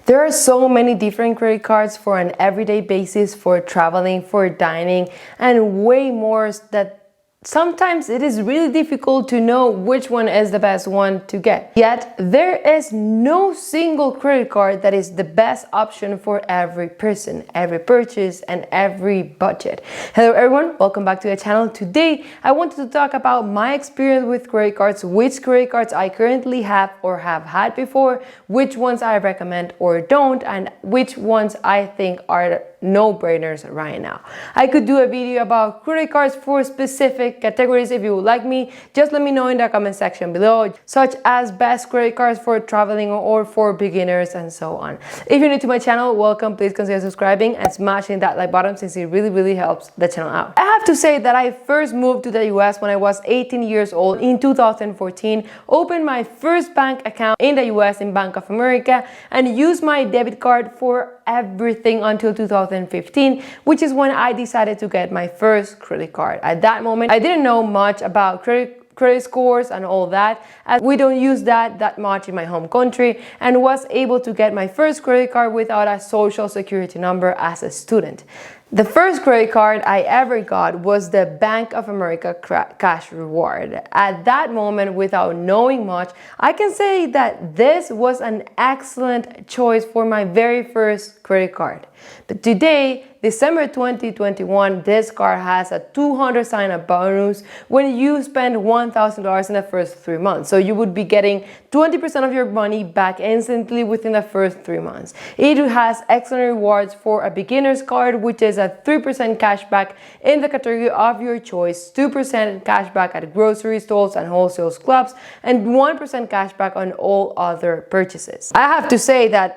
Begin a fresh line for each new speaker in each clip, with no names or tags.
There are so many different credit cards for an everyday basis, for traveling, for dining, and way more that sometimes it is really difficult to know which one is the best one to get. Yet, there is no single credit card that is the best option for every person, every purchase, and every budget. Hello everyone, welcome back to the channel. Today, I wanted to talk about my experience with credit cards, which credit cards I currently have or have had before, which ones I recommend or don't, and which ones I think are no-brainers right now. I could do a video about credit cards for specific categories. If you would like me, just let me know in the comment section below, such as best credit cards for traveling or for beginners and so on. If you're new to my channel, welcome. Please consider subscribing and smashing that like button since it really helps the channel out. I have to say that I first moved to the US when I was 18 years old in 2014, opened my first bank account in the US in Bank of America, and used my debit card for everything until 2015, which is when I decided to get my first credit card. At that moment, I didn't know much about credit scores and all that, as we don't use that much in my home country, and was able to get my first credit card without a social security number as a student. The first credit card I ever got was the Bank of America cash reward. At that moment, without knowing much, I can say that this was an excellent choice for my very first credit card. But today, December 2021, this card has a $200 sign-up bonus when you spend $1,000 in the first 3 months. So you would be getting 20% of your money back instantly within the first 3 months. It has excellent rewards for a beginner's card, which is a 3% cashback in the category of your choice, 2% cashback at grocery stores and wholesale clubs, and 1% cashback on all other purchases. I have to say that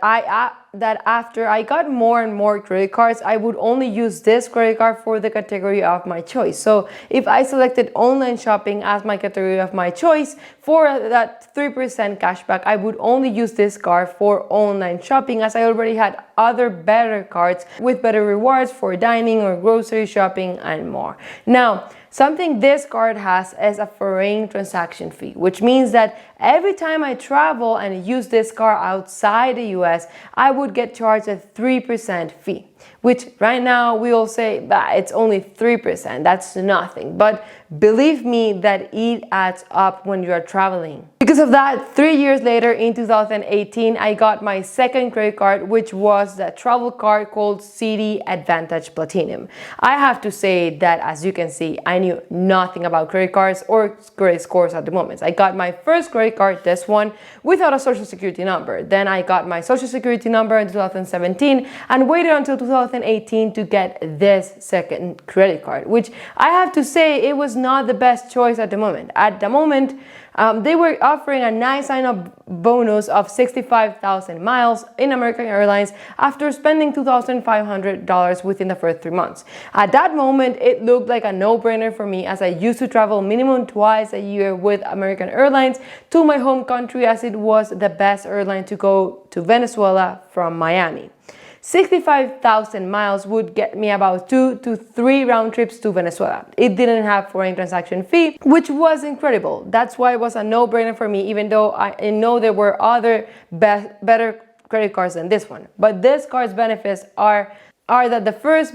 after I got more and more credit cards, I would only use this credit card for the category of my choice. So if I selected online shopping as my category of my choice for that 3% cashback, I would only use this card for online shopping, as I already had other better cards with better rewards for dining or grocery shopping and more. Now, something this card has is a foreign transaction fee, which means that every time I travel and use this card outside the US, I would get charged a 3% fee, which right now we all say, bah, it's only 3%, that's nothing. But believe me that it adds up when you are traveling. Because of that, 3 years later in 2018, I got my second credit card, which was the travel card called Citi Advantage Platinum. I have to say that, as you can see, I knew nothing about credit cards or credit scores at the moment. I got my first credit card, this one, without a social security number. Then I got my social security number in 2017 and waited until 2018 to get this second credit card, which I have to say it was not the best choice at the moment. At the moment, they were offering a nice sign-up bonus of 65,000 miles in American Airlines after spending $2,500 within the first 3 months. At that moment, it looked like a no-brainer for me, as I used to travel minimum twice a year with American Airlines to my home country, as it was the best airline to go to Venezuela from Miami. 65,000 miles would get me about 2 to 3 round trips to Venezuela. It didn't have foreign transaction fee, which was incredible. That's why it was a no-brainer for me, even though I know there were other better credit cards than this one. But this card's benefits are that the first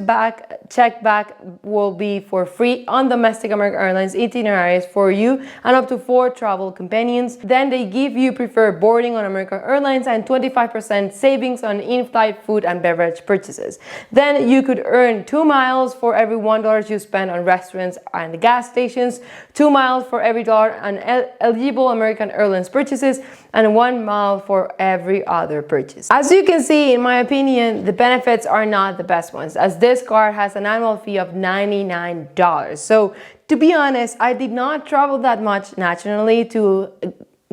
check back will be for free on domestic American Airlines itineraries for you and up to 4 travel companions. Then they give you preferred boarding on American Airlines and 25% savings on in-flight food and beverage purchases. Then you could earn 2 miles for every $1 you spend on restaurants and gas stations, 2 miles for every $1 on eligible American Airlines purchases, and 1 mile for every other purchase. As you can see, in my opinion, the benefits are not the best ones, as this card has an annual fee of $99. So to be honest, I did not travel that much nationally to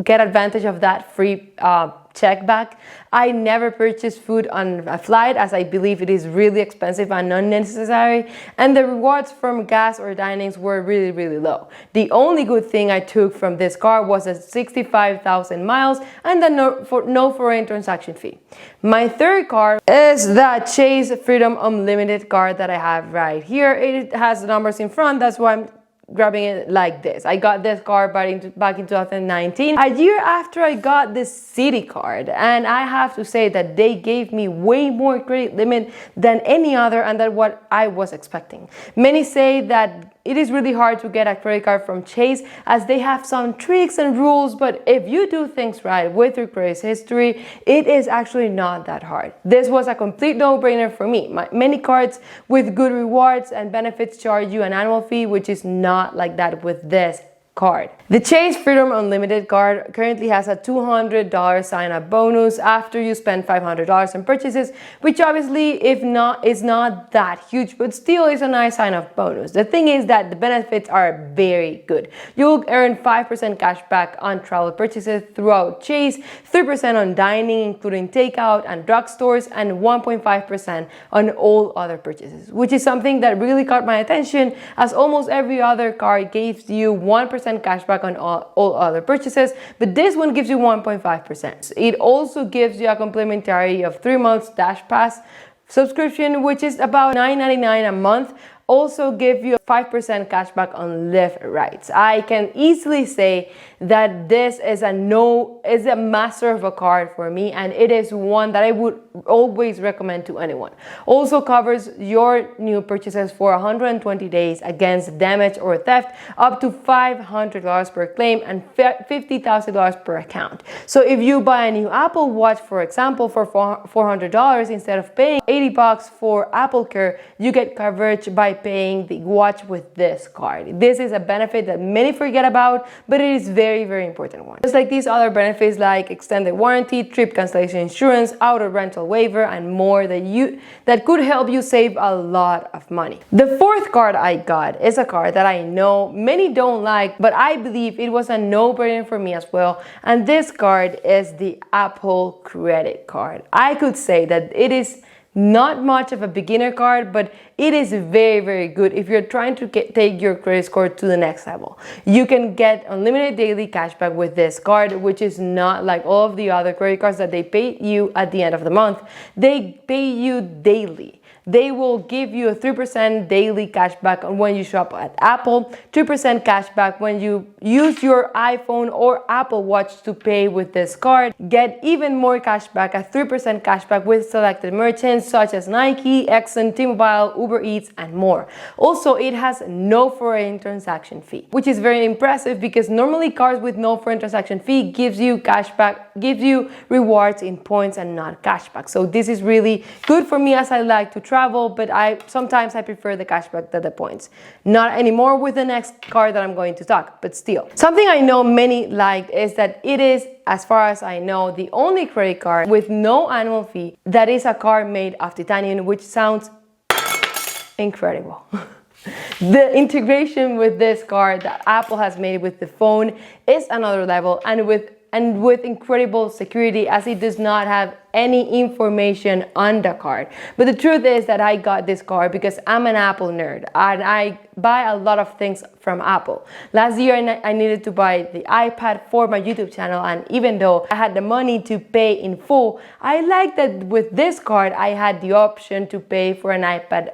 get advantage of that free check back. I never purchased food on a flight, as I believe it is really expensive and unnecessary, and the rewards from gas or dinings were really low. The only good thing I took from this card was the 65,000 miles and the no foreign transaction fee. My third card is the Chase Freedom Unlimited card that I have right here. It has the numbers in front, that's why I'm grabbing it like this. I got this card back in 2019, a year after I got this city card, and I have to say that they gave me way more credit limit than any other, and that's what I was expecting. Many say that it is really hard to get a credit card from Chase as they have some tricks and rules, but if you do things right with your credit history, it is actually not that hard. This was a complete no-brainer for me. Many cards with good rewards and benefits charge you an annual fee, which is not like that with this card. The Chase Freedom Unlimited card currently has a $200 sign-up bonus after you spend $500 on purchases, which obviously is not that huge, but still is a nice sign-up bonus. The thing is that the benefits are very good. You'll earn 5% cash back on travel purchases throughout Chase, 3% on dining including takeout and drugstores, and 1.5% on all other purchases, which is something that really caught my attention as almost every other card gives you 1% cash back on all other purchases, but this one gives you 1.5%. It also gives you a complimentary of 3 months Dash Pass subscription, which is about $9.99 a month. Also give you 5% cash back on lift rides. I can easily say that this is a master of a card for me, and it is one that I would always recommend to anyone. Also covers your new purchases for 120 days against damage or theft, up to $500 per claim and $50,000 per account. So if you buy a new Apple Watch, for example, for $400 instead of paying $80 for Apple Care, you get coverage by paying the watch with this card. This is a benefit that many forget about, but it is very, very important one. Just like these other benefits like extended warranty, trip cancellation insurance, auto rental waiver, and more that could help you save a lot of money. The fourth card I got is a card that I know many don't like, but I believe it was a no-brainer for me as well, and this card is the Apple credit card. I could say that it is not much of a beginner card, but it is very, very good if you're trying to take your credit score to the next level. You can get unlimited daily cashback with this card, which is not like all of the other credit cards that they pay you at the end of the month. They pay you daily. They will give you a 3% daily cashback when you shop at Apple, 2% cashback when you use your iPhone or Apple Watch to pay with this card. Get even more cashback, a 3% cashback with selected merchants such as Nike, Exxon, T-Mobile, Uber Eats, and more. Also, it has no foreign transaction fee, which is very impressive because normally cards with no foreign transaction fee gives you cashback, gives you rewards in points and not cashback. So this is really good for me as I like to travel, but sometimes I prefer the cashback than the points. Not anymore with the next card that I'm going to talk, but still. Something I know many liked is that it is, as far as I know, the only credit card with no annual fee that is a card made of titanium, which sounds incredible. The integration with this card that Apple has made with the phone is another level, and with incredible security, as it does not have any information on the card. But the truth is that I got this card because I'm an Apple nerd and I buy a lot of things from Apple. Last year I needed to buy the iPad for my YouTube channel, and even though I had the money to pay in full, I like that with this card I had the option to pay for an iPad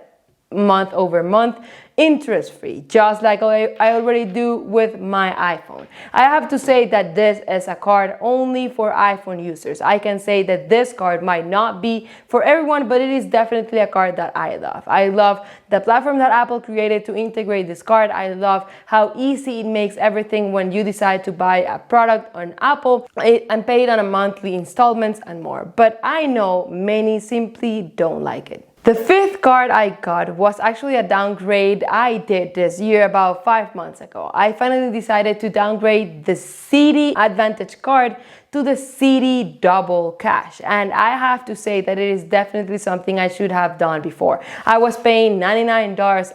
month over month, interest-free, just like I already do with my iPhone. I have to say that this is a card only for iPhone users. I can say that this card might not be for everyone, but it is definitely a card that I love. I love the platform that Apple created to integrate this card. I love how easy it makes everything when you decide to buy a product on Apple and pay it on a monthly installments and more. But I know many simply don't like it. The fifth card I got was actually a downgrade I did this year about 5 months ago. I finally decided to downgrade the Citi Advantage card to the Citi Double Cash, and I have to say that it is definitely something I should have done before. I was paying $99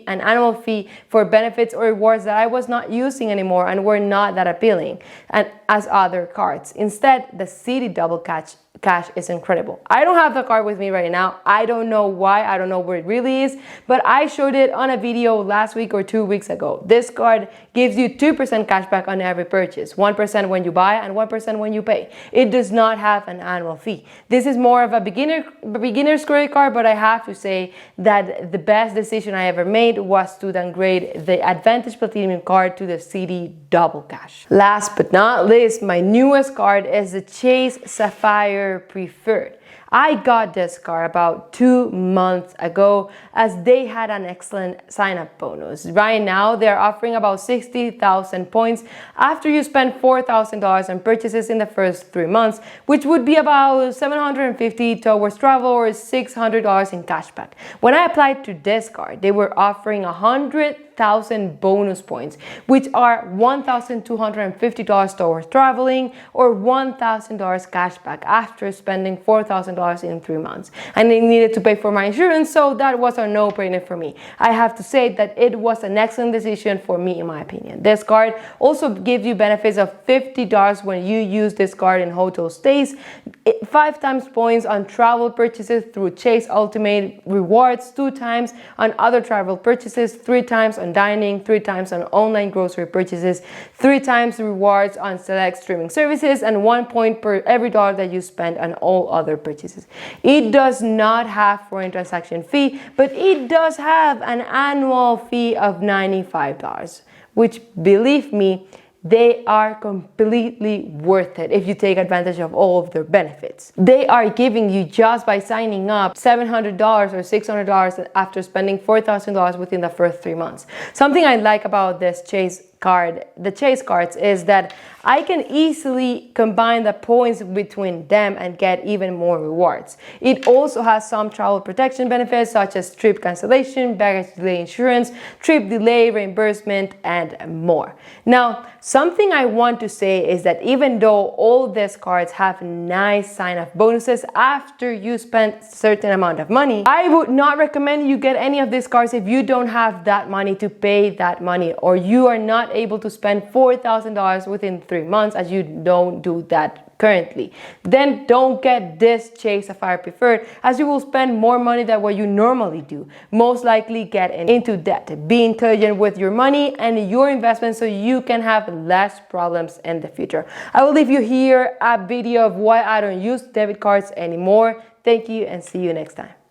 an annual fee for benefits or rewards that I was not using anymore and were not that appealing and as other cards. Instead, the Citi Double Cash cash is incredible. I don't have the card with me right now. I don't know why. I don't know where it really is, but I showed it on a video last week or 2 weeks ago. This card gives you 2% cash back on every purchase, 1% when you buy and 1% when you pay. It does not have an annual fee. This is more of a beginner's credit card, but I have to say that the best decision I ever made was to downgrade the Advantage Platinum card to the CD Double Cash. Last but not least, my newest card is the Chase Sapphire Preferred. I got this card about 2 months ago as they had an excellent sign-up bonus. Right now, they're offering about 60,000 points after you spend $4,000 on purchases in the first 3 months, which would be about $750 towards travel or $600 in cashback. When I applied to this card, they were offering 100,000 bonus points, which are $1,250 towards traveling or $1,000 cashback after spending $4,000 in 3 months. And I needed to pay for my insurance, so that was a no-brainer for me. I have to say that it was an excellent decision for me, in my opinion. This card also gives you benefits of $50 when you use this card in hotel stays, 5 times points on travel purchases through Chase Ultimate Rewards, 2 times on other travel purchases, 3 times on dining, 3 times on online grocery purchases, 3 times rewards on select streaming services, and 1 point per every dollar that you spend on all other purchases. It does not have foreign transaction fee, but it does have an annual fee of $95, which, believe me, they are completely worth it if you take advantage of all of their benefits. They are giving you, just by signing up, $700 or $600 after spending $4,000 within the first 3 months. Something I like about this Chase card, the Chase cards, is that I can easily combine the points between them and get even more rewards. It also has some travel protection benefits such as trip cancellation, baggage delay insurance, trip delay reimbursement, and more. Now, something I want to say is that even though all these cards have nice sign-up bonuses after you spend a certain amount of money, I would not recommend you get any of these cards if you don't have that money to pay that money, or you are not able to spend $4,000 within 3 months, as you don't do that currently. Then don't get this Chase Sapphire Preferred, as you will spend more money than what you normally do. Most likely get into debt. Be intelligent with your money and your investments so you can have less problems in the future. I will leave you here a video of why I don't use debit cards anymore. Thank you and see you next time.